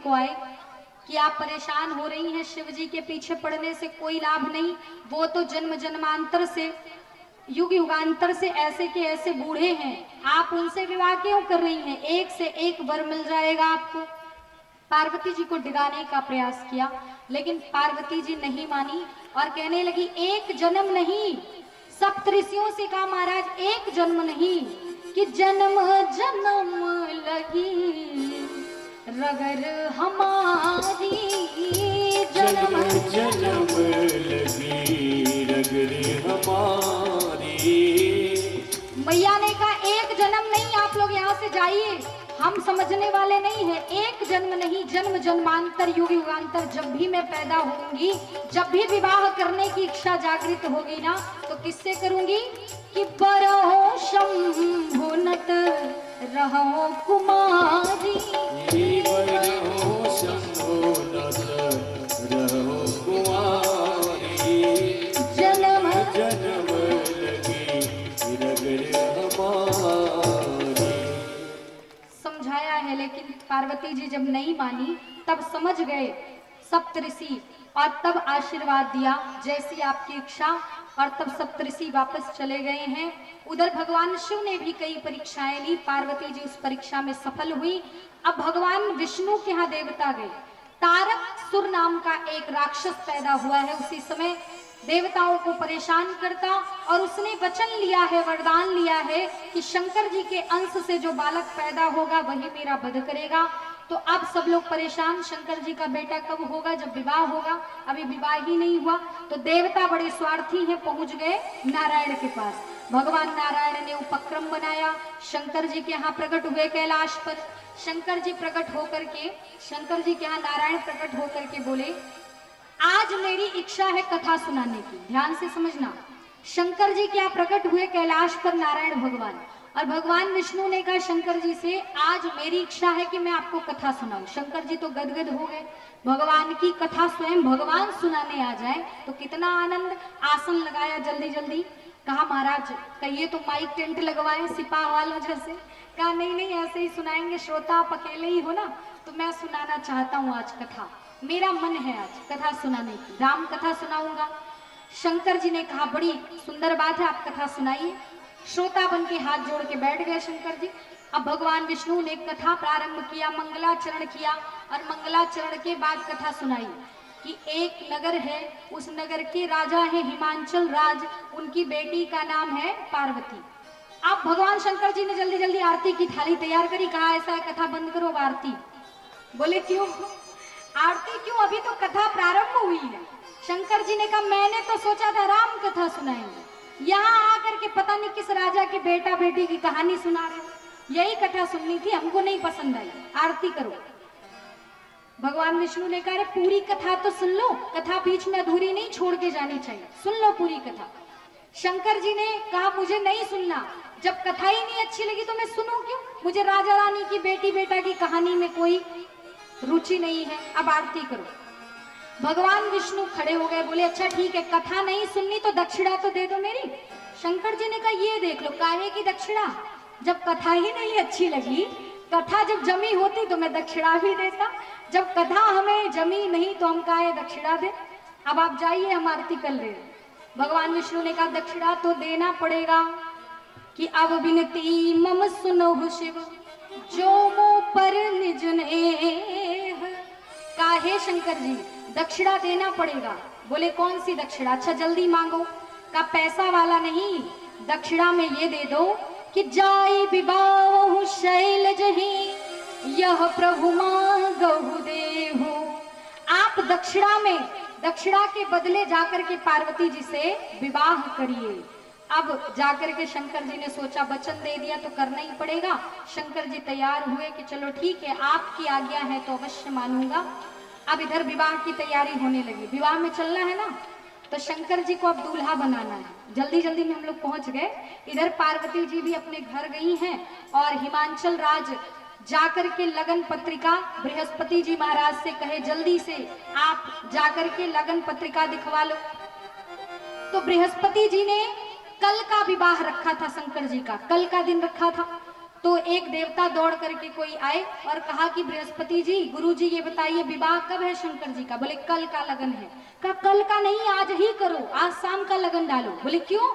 को आए कि आप परेशान हो रही हैं, शिव जी के पीछे पड़ने से कोई लाभ नहीं, वो तो जन्म जन्मांतर से युग युगांतर से ऐसे के ऐसे बूढ़े हैं, आप उनसे विवाह क्यों कर रही हैं, एक से एक वर मिल जाएगा आपको। पार्वती जी को डिगाने का प्रयास किया, लेकिन पार्वती जी नहीं मानी और कहने लगी एक जन्म नहीं, सप्तऋषियों से कहा महाराज एक जन्म नहीं, कि जन्म जन्म लगी रगर हमारी, जन्म जन्म लगी रगर हमारी। मैया ने कहा एक जन्म नहीं, आप लोग यहाँ से जाइए, हम समझने वाले नहीं हैं, एक जन्म नहीं, जन्म जन्मांतर युग युगांतर जब भी मैं पैदा होंगी, जब भी विवाह करने की इच्छा जागृत होगी ना, तो किससे करूंगी कि बरहो शंभुनत रहो कुमारी, बरहो शंभुनत रहो कुमारी, जन्म जन्म लगी रगर हमारी। समझाया है, लेकिन पार्वती जी जब नहीं मानी तब समझ गए सप्तऋषि और तब आशीर्वाद दिया जैसी आपकी इच्छा, और तब सप्तऋषि वापस चले गए हैं। उधर भगवान शिव ने भी कई परीक्षाएं ली, पार्वती जी उस परीक्षा में सफल हुई। अब भगवान विष्णु के यहाँ देवता गए, तारक नाम का एक राक्षस पैदा हुआ है, उसी समय देवताओं को परेशान करता, और उसने वचन लिया है, वरदान लिया है कि शंकर जी के अंश से जो बालक पैदा होगा वही मेरा वध करेगा। तो अब सब लोग परेशान, शंकर जी का बेटा कब होगा, जब विवाह होगा, अभी विवाह ही नहीं हुआ। तो देवता बड़े स्वार्थी हैं, पहुंच गए नारायण के पास। भगवान नारायण ने उपक्रम बनाया, शंकर जी के यहाँ प्रकट हुए कैलाश पर। शंकर जी प्रकट होकर के, शंकर जी के यहाँ नारायण प्रकट होकर के बोले आज मेरी इच्छा है कथा सुनाने की। ध्यान से समझना, शंकर जी क्या प्रकट हुए कैलाश पर नारायण भगवान, और भगवान विष्णु ने कहा शंकर जी से आज मेरी इच्छा है कि मैं आपको कथा सुनाऊं। शंकर जी तो गदगद हो गए, भगवान की कथा स्वयं भगवान सुनाने आ जाए तो कितना आनंद। आसन लगाया जल्दी जल्दी, कहा महाराज कहिए तो माइक टेंट लगवाए सिपाह वालों जैसे। कहा नहीं नहीं ऐसे ही सुनाएंगे, श्रोता आप अकेले ही हो ना, तो मैं सुनाना चाहता हूँ आज कथा, मेरा मन है आज कथा सुनाने की, राम कथा सुनाऊंगा। शंकर जी ने कहा बड़ी सुंदर बात है, आप कथा सुनाइए। श्रोता बन के हाथ जोड़ के बैठ गए शंकर जी। अब भगवान विष्णु ने कथा प्रारंभ किया, मंगलाचरण किया, और मंगलाचरण के बाद कथा सुनाई कि एक नगर है, उस नगर के राजा है हिमांचल राज, उनकी बेटी का नाम है पार्वती। अब भगवान शंकर जी ने जल्दी जल्दी आरती की थाली तैयार करी, कहा ऐसा है कथा बंद करो, आरती। बोले क्यों आरती क्यों, अभी तो कथा प्रारंभ हुई है। शंकर जी ने कहा मैंने तो सोचा था राम कथा सुनाएंगे, यहाँ आकर के पता नहीं किस राजा के बेटा बेटी की कहानी सुना रहे, यही कथा सुननी थी, हमको नहीं पसंद आई, आरती करो। भगवान विष्णु ने कहा पूरी कथा तो सुन लो, कथा बीच में अधूरी नहीं छोड़ के जानी चाहिए, सुन लो पूरी कथा। शंकर जी ने कहा मुझे नहीं सुनना, जब कथा ही नहीं अच्छी लगी तो मैं सुनूं क्यों, मुझे राजा रानी की बेटी बेटा की कहानी में कोई रुचि नहीं है, अब आरती करो। भगवान विष्णु खड़े हो गए, बोले अच्छा ठीक है, कथा नहीं सुननी तो दक्षिणा तो दे दो मेरी। शंकर जी ने कहा ये देख लो काहे की दक्षिणा, जब कथा ही नहीं अच्छी लगी, कथा जब जमी होती तो मैं दक्षिणा भी देता, जब कथा हमें जमी नहीं तो हम काहे दक्षिणा दे। अब आप जाइए हम आरती कर ले। भगवान विष्णु ने कहा दक्षिणा तो देना पड़ेगा, कि अब विनती मम सुनो शिव जो मो पर निज नेह। काहे शंकर जी दक्षिणा देना पड़ेगा। बोले कौन सी दक्षिणा, अच्छा जल्दी मांगो। का पैसा वाला नहीं, दक्षिणा में ये दे दो कि जाई विवाह शैल जही यह प्रभु मांगहु देहु। आप दक्षिणा में, दक्षिणा के बदले जाकर के पार्वती जी से विवाह करिए। अब जाकर के शंकर जी ने सोचा वचन दे दिया तो करना ही पड़ेगा। शंकर जी तैयार हुए कि चलो ठीक है आपकी आज्ञा है तो अवश्य मानूंगा। अब इधर विवाह की तैयारी होने लगी, विवाह में चलना है ना, तो शंकर जी को अब दूल्हा बनाना है। जल्दी जल्दी में हम लोग पहुंच गए। इधर पार्वती जी भी अपने घर गई हैं और हिमांचल राज जाकर के लगन पत्रिका बृहस्पति जी महाराज से कहे जल्दी से आप जाकर के लगन पत्रिका दिखवा लो। तो बृहस्पति जी ने कल का विवाह रखा था, शंकर जी का कल का दिन रखा था। तो एक देवता दौड़ करके कोई आए और कहा कि बृहस्पति जी, गुरु जी, ये बताइए विवाह कब है शंकर जी का? बोले कल का लगन है। कहा कल का नहीं, आज ही करो, आज शाम का लगन डालो। बोले क्यों?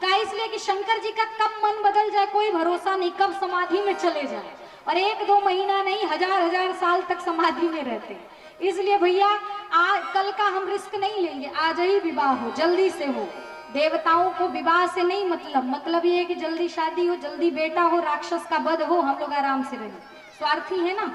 कहा इसलिए कि शंकर जी का कब मन बदल जाए कोई भरोसा नहीं, कब समाधि में चले जाए, और 1-2 महीना नहीं, हजार साल तक समाधि में रहते। इसलिए भैया आज कल का हम रिस्क नहीं लेंगे, आज ही विवाह हो, जल्दी से हो। देवताओं को विवाह से नहीं मतलब ये है कि जल्दी शादी हो, जल्दी बेटा हो, राक्षस का वध हो, हम लोग आराम से रहें, स्वार्थी है ना।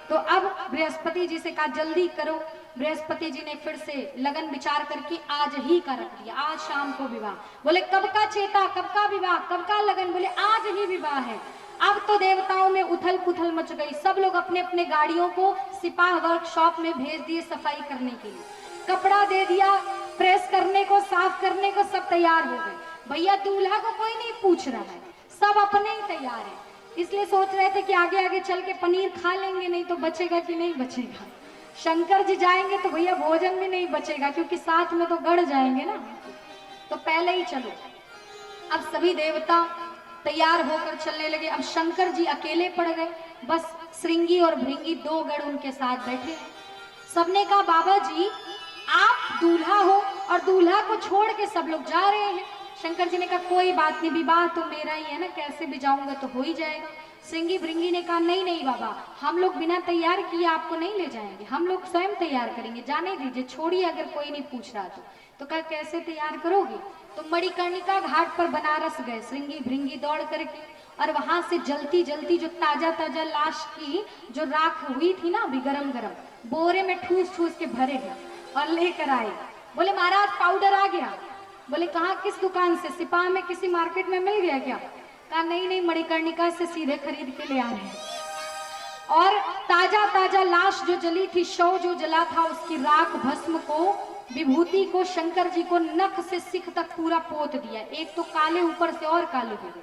तो अब बृहस्पति जी से कहा जल्दी करो। बृहस्पति जी ने फिर से लगन विचार करके आज ही का रख दिया, आज शाम को विवाह। बोले कब का चेता, कब का विवाह, कब का लगन? बोले आज ही विवाह है। अब तो देवताओं में उथल पुथल मच गई, सब लोग अपने अपने गाड़ियों को सिपाह वर्कशॉप में भेज दिए सफाई करने के लिए, कपड़ा दे दिया प्रेस करने को, साफ करने को, सब तैयार हो गए। भैया दूल्हा को कोई नहीं पूछ रहा है, सब अपने ही तैयार है। इसलिए सोच रहे थे कि आगे आगे चल के पनीर खा लेंगे, नहीं तो बचेगा कि नहीं बचेगा। शंकर जी जाएंगे तो भैया भोजन भी नहीं बचेगा, क्योंकि साथ में तो गड़ जाएंगे ना, तो पहले ही चलो। अब सभी देवता तैयार होकर चलने लगे। अब शंकर जी अकेले पड़ गए, बस श्रृंगी और भृंगी 2 गण उनके साथ बैठे। सबने कहा बाबा जी आप दूल्हा हो और दूल्हा को छोड़ के सब लोग जा रहे हैं। शंकर जी ने कहा कोई बात नहीं, विवाह तो मेरा ही है ना, कैसे भी जाऊंगा तो हो ही जाएगा। श्रृंगी भृंगी ने कहा नहीं नहीं बाबा, हम लोग बिना तैयार किए आपको नहीं ले जाएंगे, हम लोग स्वयं तैयार करेंगे, जाने दीजिए, छोड़िए अगर कोई नहीं पूछ रहा तो कहा कैसे तैयार करोगे? तो मणिकर्णिका घाट पर बनारस गए श्रृंगी भृंगी दौड़ करके, और वहां से जलती जलती जो ताजा ताजा लाश की जो राख हुई थी ना, अभी गरम गरम बोरे में ठूस ठूस के भरे हैं और लेकर आए। बोले महाराज पाउडर आ गया। बोले कहाँ, किस दुकान से? सिपाह में किसी मार्केट में मिल गया क्या? कहा नहीं नहीं, मणिकर्णिका से सीधे खरीद के ले आ रहे हैं। और ताजा ताजा लाश जो जली थी, शव जो जला था, उसकी राख भस्म को, विभूति को शंकर जी को नख से सिख तक पूरा पोत दिया। एक तो काले ऊपर से और काले हो गए,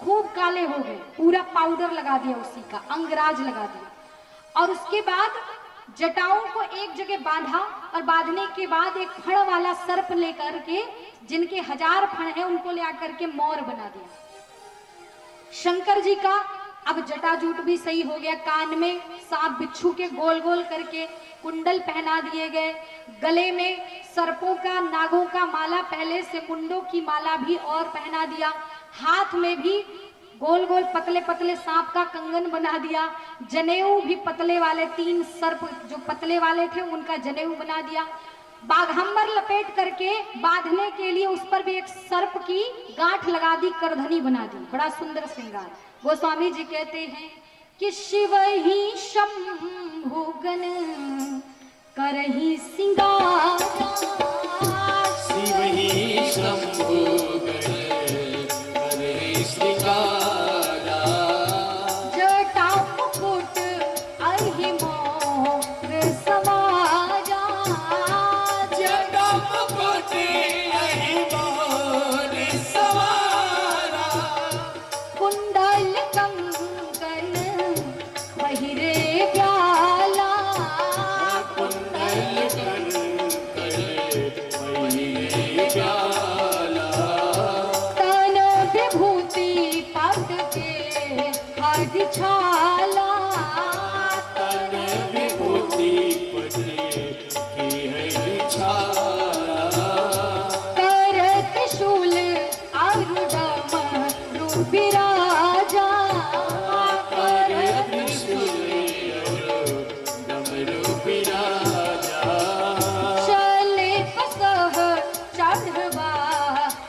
खूब काले हो गए, पूरा पाउडर लगा दिया उसी का, अंगराज लगा दिया। और उसके बाद जटाओं को एक जगह बांधा, और बांधने के बाद एक फण वाला सर्प लेकर के, जिनके 1000 फण है, उनको ले आकर के मोर बना दिया। शंकर जी का अब जटाजूट भी सही हो गया, कान में सांप बिच्छू के गोल गोल करके कुंडल पहना दिए गए, गले में सर्पों का, नागों का माला, पहले से मुंडों की माला भी और पहना दिया, हाथ में भी गोल गोल पतले पतले सांप का कंगन बना दिया, जनेऊ भी पतले वाले, 3 सर्प जो पतले वाले थे उनका जनेऊ बना दिया, बाघंबर लपेट करके बांधने के लिए उस पर भी एक सर्प की गांठ लगा दी, करधनी बना दी, बड़ा सुंदर श्रृंगार। गोस्वामी जी कहते हैं कि शिव ही शंभुगन करही सिंगार, शिव ही शंभुगन करहि श्रृंगारा, जटा मुकुट अहि मोर समाजा, जटा मुकुट अहि मोर सवारा, कुंडल कंकन पहिरे प्याला, कुंडल कंकण पहिरे प्याला, तन विभूति पग के हज छाला, तन विभूति पटे की है छाला, कर त्रिशूल अरुणम रूपिराजा, कर त्रिशूल डमरू बिराजा, चले कसह चढ़वा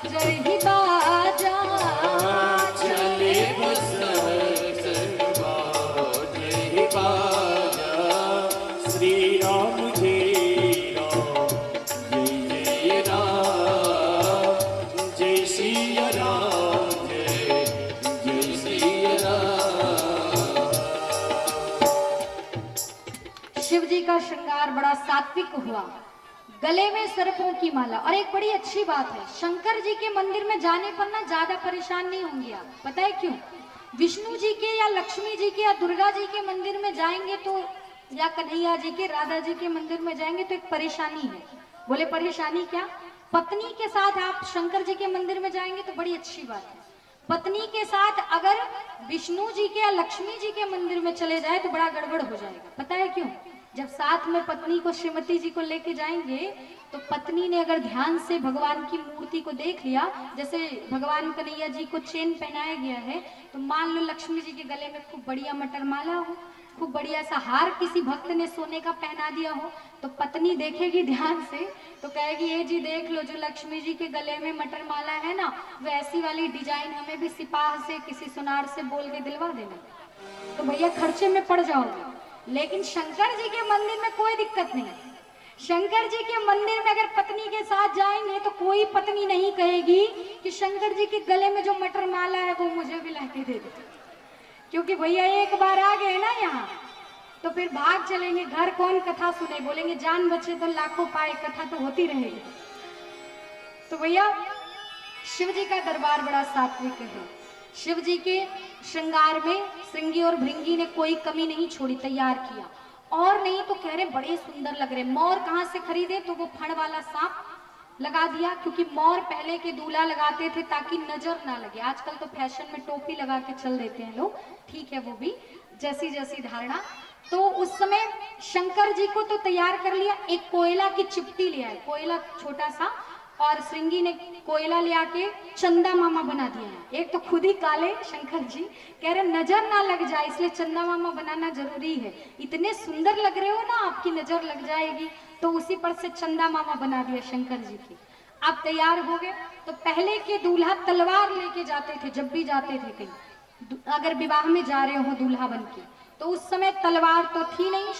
जही बाजा, चले बस सर्वा जय बाजा, श्री राम जय राम जय जय राम, जय सिया राम जय सिया राम। शिव जी का श्रृंगार बड़ा सात्विक हुआ, गले में सर्पों की माला। और एक बड़ी अच्छी बात है, शंकर जी के मंदिर में जाने पर ना ज्यादा परेशान नहीं होंगे आप, पता है क्यों? विष्णु जी के या लक्ष्मी जी के या दुर्गा जी के मंदिर में जाएंगे तो, या कन्हैया जी के, राधा जी के मंदिर में जाएंगे तो एक परेशानी है। बोले परेशानी क्या? पत्नी के साथ आप शंकर जी के मंदिर में जाएंगे तो बड़ी अच्छी बात है, पत्नी के साथ अगर विष्णु जी के या लक्ष्मी जी के मंदिर में चले जाए तो बड़ा गड़बड़ हो जाएगा। पता है क्यों? जब साथ में पत्नी को, श्रीमती जी को लेके जाएंगे तो पत्नी ने अगर ध्यान से भगवान की मूर्ति को देख लिया, जैसे भगवान कन्हैया जी को चेन पहनाया गया है, तो मान लो लक्ष्मी जी के गले में खूब बढ़िया मटर माला हो, खूब बढ़िया सा हार किसी भक्त ने सोने का पहना दिया हो, तो पत्नी देखेगी ध्यान से तो कहेगी ये जी देख लो, जो लक्ष्मी जी के गले में मटर माला है ना, वैसी वाली डिजाइन हमें भी सिपाह से, किसी सुनार से बोल के दिलवा देना। तो भैया खर्चे में पड़ जाओगे। लेकिन शंकर जी के मंदिर में कोई दिक्कत नहीं। शंकर जी के मंदिर में अगर पत्नी के साथ जाएंगे तो कोई पत्नी नहीं कहेगी कि शंकर जी के गले में जो मटर माला है वो मुझे भी लाके दे दे, क्योंकि भैया एक बार आ गए ना यहाँ तो फिर भाग चलेंगे। घर कौन कथा सुने, बोलेंगे जान बचे तो लाखों पाए, कथा तो होती रहेगी। तो भैया शिव जी का दरबार बड़ा सात्विक है। शिव जी के श्रृंगार में श्रृंगी और भृंगी ने कोई कमी नहीं छोड़ी, तैयार किया। और नहीं तो कह रहे बड़े सुंदर लग रहे। मोर कहाँ से खरीदे? तो वो फण वाला सांप लगा दिया, क्योंकि मोर पहले के दूल्हा लगाते थे ताकि नजर ना लगे। आजकल तो फैशन में टोपी लगा के चल देते हैं लोग, ठीक है, वो भी जैसी जैसी धारणा। तो उस समय शंकर जी को तो तैयार कर लिया। एक कोयला की चिपटी लिया है, कोयला छोटा सा, और श्रृंगी ने कोयला ले आके चंदा मामा बना दिया है। एक तो खुद ही काले शंकर जी, कह रहे नजर ना लग जाए इसलिए चंदा मामा बनाना जरूरी है। इतने सुंदर लग रहे हो ना, आपकी नजर लग जाएगी, तो उसी पर से चंदा मामा बना दिया शंकर जी की। आप तैयार हो गए तो पहले के दूल्हा तलवार लेके जाते थे, जब भी जाते थे कहीं, अगर विवाह में जा रहे हो दूल्हा बन के, तो उस समय तलवार तो थी नहीं,